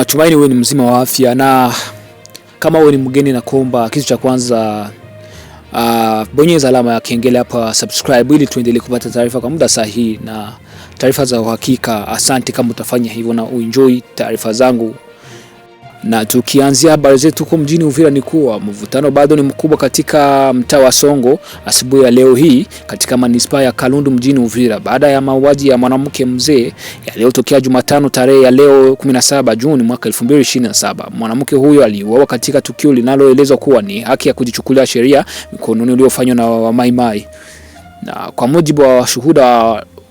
Natumaini wewe ni mzima wa afya, na kama wewe ni mgeni na kuomba kitu cha kwanza bonyeza alama ya kengele hapa, subscribe ili tuendelee kupata taarifa kwa muda sahihi na taarifa za uhakika. Asante kama utafanya hivyo na uenjoy taarifa zangu. Na tukianzia habari zetu huko mjini Uvira ni kuwa mvutano bado ni mkubwa katika mtaa wa Songo asubuhi ya leo hii katika manispaa ya Kalundu mjini Uvira baada ya mauaji ya mwanamke mzee yaliyotokea Jumatano tarehe ya leo 17 Juni mwaka 2027. Mwanamke huyo aliuawa katika tukio linaloelezwa kuwa ni haki ya kujichukulia sheria mikononi uliofanywa na wa Mai Mai. Na kwa mujibu wa shuhuda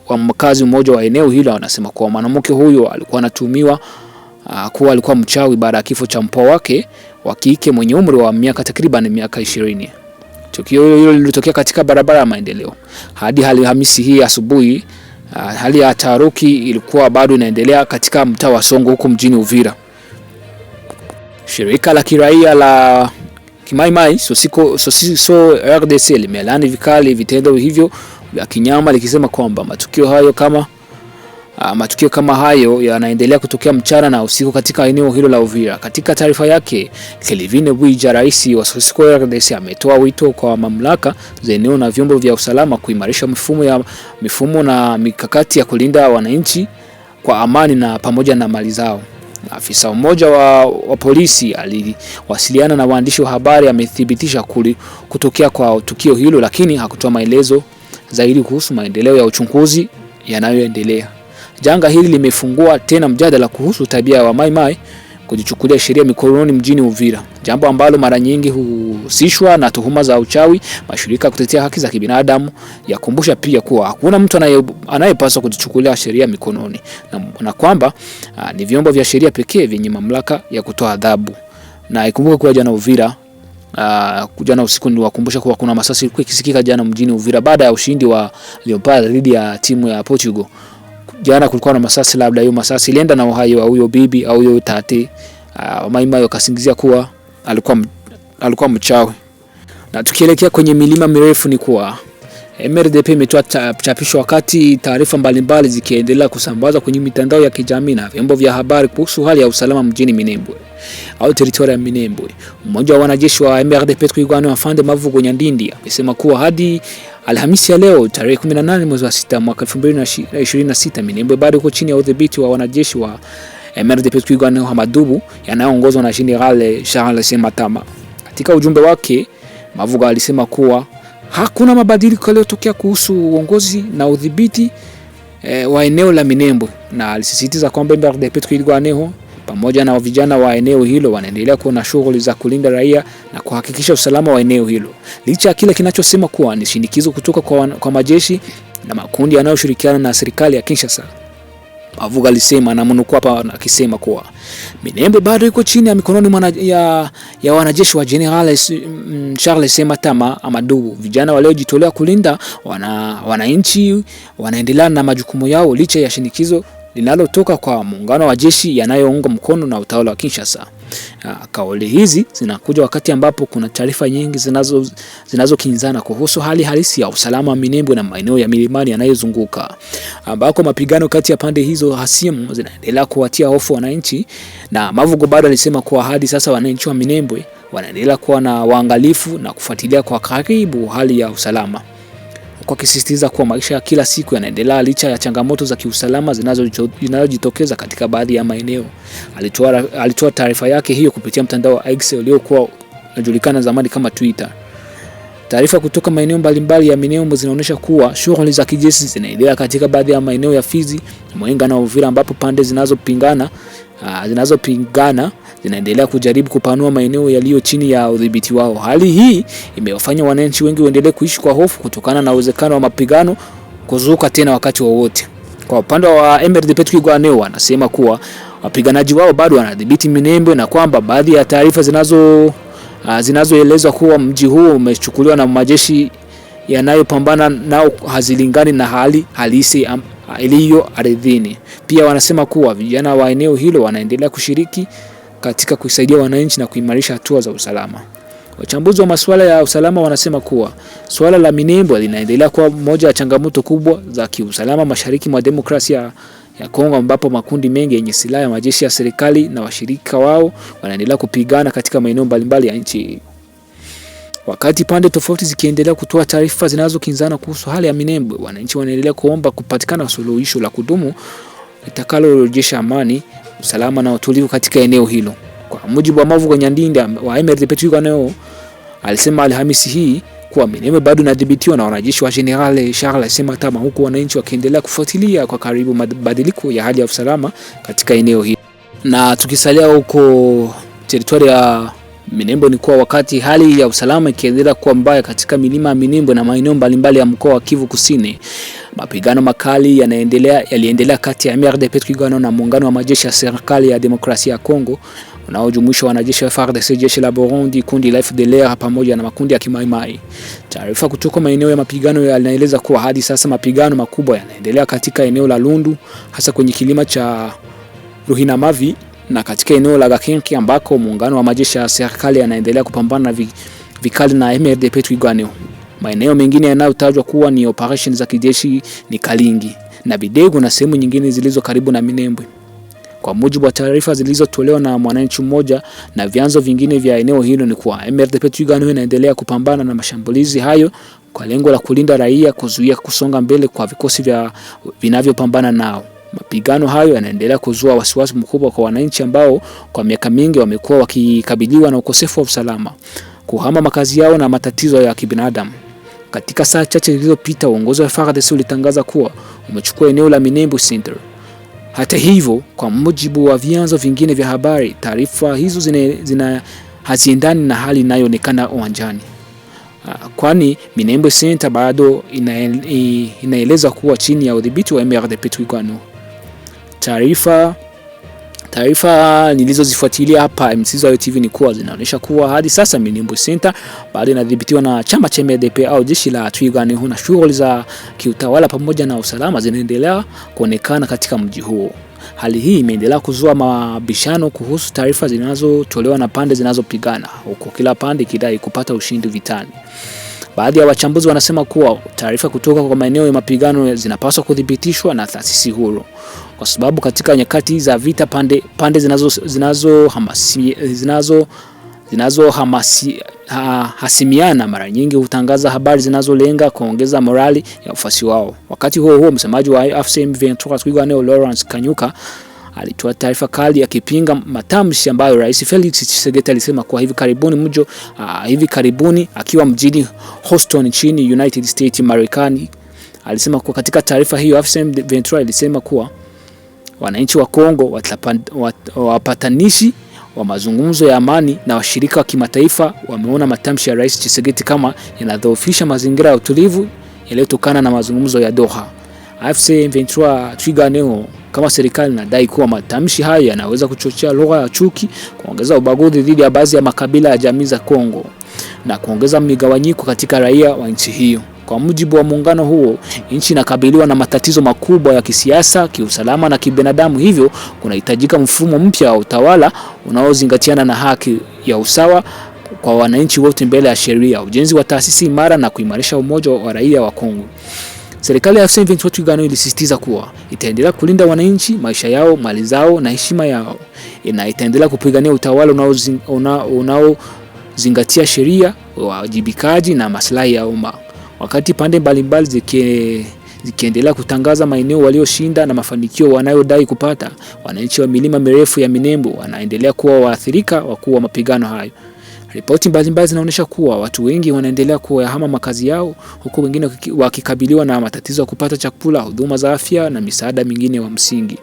wa mkazi mmoja wa eneo hilo, anasema kuwa mwanamke huyo alikuwa anatumiwa kuwa alikuwa mchawi baada ya kifo cha mpwa wake wa kike mwenye umri wa takriban miaka 20. Tukio hilo lilitokea katika barabara ya Maendeleo. Hadi Alhamisi hii asubuhi, hali ya taharuki ilikuwa bado inaendelea katika mtaa wa Songo huko mjini Uvira. Shirika la kiraia la Mai Mai Sosiso RDC limelaani vikali vitendo hivyo vya kinyama, likisema kwamba matukio kama hayo yanaendelea kutokea mchana na usiku katika eneo hilo la Uvira. Katika taarifa yake, Kelvin Bwija, rais wa Sosiko RDC, ametoa wito kwa mamlaka za eneo na vyombo vya usalama kuimarisha mifumo na mikakati ya kulinda wananchi kwa amani na pamoja na mali zao. Afisa mmoja wa polisi aliwasiliana na waandishi wa habari, amethibitisha kutokea kwa tukio hilo, lakini hakutoa maelezo zaidi kuhusu maendeleo ya uchunguzi yanayoendelea. Janga hili limefungua tena mjadala kuhusu tabia ya Mai Mai kujichukulia sheria mikononi mjini Uvira, jambo ambalo mara nyingi huhusishwa na tuhuma za uchawi. Mashirika kutetea haki za kibinadamu yakumbusha pia kuwa hakuna mtu anayepaswa kujichukulia sheria mikononi na kwamba ni vyombo vya sheria pekee vyenye mamlaka ya kutoa adhabu. Na ikumbuke kuwa jana Uvira, jana usiku ni wakumbusha kuwa kuna masasi ilikuwa ikisikika jana mjini Uvira baada ya ushindi wa Leopard dhidi ya timu ya Portugal. Jana kulikuwa na masasi, labda hiyo masasi ilienda na uhai wa huyo bibi au huyo tate. Mai Mai wakasingizia kuwa alikuwa mchawi. Na tukielekea kwenye milima mirefu ni kuwa MRDP imetoa chapisho wakati taarifa mbalimbali zikiendelea kusambazwa kwenye mitandao ya kijamii na vyombo vya habari kuhusu hali ya usalama mjini Minembwe au teritoria ya Minembwe. Mmoja wa wanajeshi wa MRDP Twigwane Afande Mavugo Nyandindi amesema kuwa hadi Alhamisi ya leo tarehe 18 mwezi wa 6 mwaka 2026 Minembwe bado iko chini ya udhibiti wa wanajeshi wa MRDP Twigwane Hamadubu yanayoongozwa na General Charles Sematama. Katika ujumbe wake, Mavugo alisema kuwa hakuna mabadiliko yaliyotokea kuhusu uongozi na udhibiti wa eneo la Minembwe, na alisisitiza kwamba MRDP Twigwane pamoja na vijana wa eneo hilo wanaendelea kuwa na shughuli za kulinda raia na kuhakikisha usalama wa eneo hilo, licha ya kile kinachosema kuwa ni shinikizo kutoka kwa majeshi na makundi yanayoshirikiana na serikali ya Kinshasa. Mavugo alisema, na mnukuu hapa akisema kuwa Minembwe bado iko chini ya mikononi ya wanajeshi wa General Charles Sematama Amadubu. Vijana waliojitolea kulinda wananchi wanaendelea na majukumu yao licha ya shinikizo linalotoka kwa muungano wa jeshi yanayounga mkono na utawala wa Kinshasa. Kauli hizi zinakuja wakati ambapo kuna taarifa nyingi zinazokinzana kuhusu hali halisi ya usalama wa Minembwe na maeneo ya milimani yanayozunguka, ambako mapigano kati ya pande hizo hasimu zinaendelea kuwatia hofu wananchi. Na Mavugo bado alisema kuwa hadi sasa wananchi wa Minembwe wanaendelea kuwa na waangalifu na kufuatilia kwa karibu hali ya usalama, kwa kisisitiza kuwa maisha ya kila siku yanaendelea licha ya changamoto za kiusalama zinazojitokeza katika baadhi ya maeneo. Alitoa taarifa yake hiyo kupitia mtandao wa X uliokuwa unajulikana zamani kama Twitter. Taarifa kutoka maeneo mbalimbali ya Minembwe zinaonyesha kuwa shughuli za kijeshi zinaendelea katika baadhi ya maeneo ya Fizi, Mwenga na Uvira, ambapo pande zinazopingana zinaendelea kujaribu kupanua maeneo yaliyo chini ya udhibiti wao. Hali hii imewafanya wananchi wengi waendelee kuishi kwa hofu kutokana na uwezekano wa mapigano kuzuka tena wakati wowote. Kwa upande wa MRDP Twigwane wanasema kuwa wapiganaji wao bado wanadhibiti Minembwe na kwamba baadhi ya taarifa zinazoelezwa kuwa mji huo umechukuliwa na majeshi yanayopambana nao hazilingani na hali halisi iliyo ardhini. Pia wanasema kuwa vijana wa eneo hilo wanaendelea kushiriki katika kusaidia wananchi na kuimarisha hatua za usalama. Wachambuzi wa masuala ya usalama wanasema kuwa swala la Minembwe linaendelea kuwa moja ya changamoto kubwa za kiusalama mashariki mwa demokrasia ya Kongo, ambapo makundi mengi yenye silaha ya majeshi ya serikali na washirika wao wanaendelea kupigana katika maeneo mbalimbali ya nchi. Wakati pande tofauti zikiendelea kutoa taarifa zinazokinzana kuhusu hali ya Minembwe, wananchi wanaendelea kuomba kupatikana suluhisho la kudumu litakalorejesha amani, usalama na utulivu katika eneo hilo. Kwa mujibu wa Mavugo Nyandinda wa MRDP Twirwaneho, alisema Alhamisi hii kuwa Minembwe bado inadhibitiwa na wanajeshi wa General Charles Sematama, huku wananchi wakiendelea kufuatilia kwa karibu mabadiliko ya hali ya usalama katika eneo hilo. Na tukisalia huko teritoria ya Minembwe, ni kuwa wakati hali ya usalama ikiendelea kuwa mbaya katika milima ya Minembwe na maeneo mbalimbali ya mkoa wa Kivu Kusini, mapigano makali yaliendelea kati ya MRDP Twirwaneho na muungano wa majeshi ya serikali ya demokrasia ya Kongo unaojumuisha wanajeshi wa FARDC, jeshi la Burundi, kundi la FDLR pamoja na makundi ya Kimaimai. Taarifa kutoka maeneo ya mapigano yanaeleza kuwa hadi sasa mapigano makubwa yanaendelea katika eneo la Lundu, hasa kwenye kilima cha Ruhinamavi na katika eneo la Gakenke, ambako muungano wa majeshi ya serikali yanaendelea kupambana vikali na MRDP Twirwaneho. Maeneo mengine yanayotajwa kuwa ni operation za kijeshi ni Kalingi na Bidego na sehemu nyingine zilizo karibu na Minembwe. Kwa mujibu wa taarifa zilizotolewa na mwananchi mmoja na vyanzo vingine vya eneo hilo, ni kuwa MRDP Twirwaneho inaendelea kupambana na mashambulizi hayo kwa lengo la kulinda raia, kuzuia kusonga mbele kwa vikosi vinavyopambana nao. Mapigano hayo yanaendelea kuzua wasiwasi mkubwa kwa wananchi ambao kwa miaka mingi wamekuwa wakikabiliwa na ukosefu wa usalama, kuhama makazi yao na matatizo ya kibinadamu. Katika saa chache zilizopita, uongozi wa FARDC ulitangaza kuwa umechukua eneo la Minembwe Center. Hata hivyo, kwa mujibu wa vyanzo vingine vya habari, taarifa hizo haziendani na hali inayoonekana uwanjani, kwani Minembwe Center bado inaeleza kuwa chini ya udhibiti wa MRDP Twirwaneho. Taarifa nilizozifuatilia hapa Msizo TV ni kuwa zinaonyesha kuwa hadi sasa Minembwe Center bado inadhibitiwa na chama cha MRDP au jeshi la Twirwaneho, na shughuli za kiutawala pamoja na usalama zinaendelea kuonekana katika mji huo. Hali hii imeendelea kuzua mabishano kuhusu taarifa zinazotolewa na pande zinazopigana, huko kila pande ikidai kupata ushindi vitani. Baadhi ya wachambuzi wanasema kuwa taarifa kutoka kwa maeneo ya mapigano zinapaswa kudhibitishwa na taasisi huru, kwa sababu katika nyakati za vita pande hasimiana mara nyingi hutangaza habari zinazolenga kuongeza morali ya wafuasi wao. Wakati huo msemaji wa AFC M23 Twirwaneho Lawrence Kanyuka alitoa taarifa kali akipinga matamshi ambayo Rais Felix Tshisekedi alisema kwa hivi karibuni akiwa mjini Houston nchini United States Marekani. Alisema kwa katika taarifa hiyo AFC M23 ilisema kuwa wananchi wa Kongo wapatanishi wa mazungumzo ya amani na washirika wa kimataifa wameona matamshi ya Rais Tshisekedi kama yanadhoofisha mazingira ya utulivu yaliyotokana na mazungumzo ya Doha. AFC M23 Twirwaneho kama serikali inadai kuwa matamshi haya yanaweza kuchochea lugha ya chuki, kuongeza ubaguzi dhidi ya baadhi ya makabila ya jamii za Kongo na kuongeza migawanyiko katika raia wa nchi hiyo. Kwa mujibu wa muungano huo, nchi inakabiliwa na matatizo makubwa ya kisiasa, kiusalama na kibinadamu, hivyo kunahitajika mfumo mpya wa utawala unaozingatiana na haki ya usawa kwa wananchi wote mbele ya sheria, ujenzi wa taasisi imara na kuimarisha umoja wa raia wa Kongo. Serikali ya M23 Twirwaneho ilisisitiza kuwa itaendelea kulinda wananchi, maisha yao, mali zao na heshima yao. Itaendelea kupigania utawala unaozingatia sheria, wajibikaji na maslahi ya umma. Wakati pande mbalimbali zikiendelea kutangaza maeneo walioshinda na mafanikio wanayodai kupata, wananchi wa milima mirefu ya Minembwe wanaendelea kuwa waathirika wakuu wa mapigano hayo. Ripoti mbalimbali zinaonyesha kuwa watu wengi wanaendelea kuyahama makazi yao, huku wengine wakikabiliwa na matatizo ya kupata chakula, huduma za afya na misaada mingine wa msingi.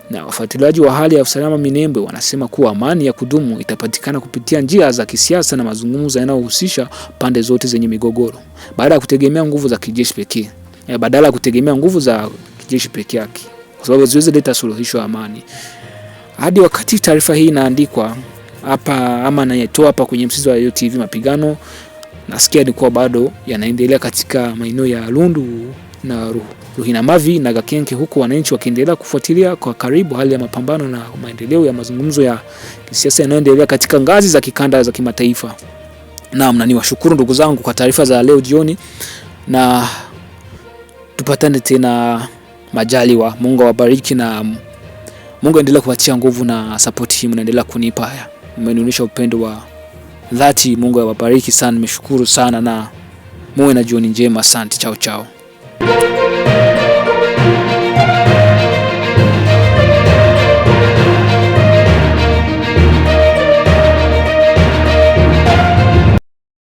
Na wafuatiliaji wa hali ya usalama Minembwe wanasema kuwa amani ya kudumu itapatikana kupitia njia za kisiasa na mazungumzo yanayohusisha pande zote zenye migogoro, badala ya kutegemea nguvu za kijeshi pekee yake, kwa sababu ziweze leta suluhisho amani. Hadi wakati taarifa hii inaandikwa hapa ama nayetoa hapa kwenye Msizo wa TV, mapigano nasikia ni kuwa bado yanaendelea katika maeneo ya Lundu na Ruhinamavi na Gakenke, huku wananchi wakiendelea kufuatilia kwa karibu hali ya mapambano na maendeleo ya mazungumzo ya kisiasa yanayoendelea katika ngazi za kikanda za kimataifa. Naam, na niwashukuru ndugu zangu kwa taarifa za leo jioni, na tupatane tena majaliwa. Mungu awabariki na Mungu aendelee kuwatia nguvu na support hii mnaendelea kunipa haya. Mmenionyesha upendo wa dhati. Mungu awabariki sana. Nimeshukuru sana na muwe na jioni njema. Asante. Chao chao.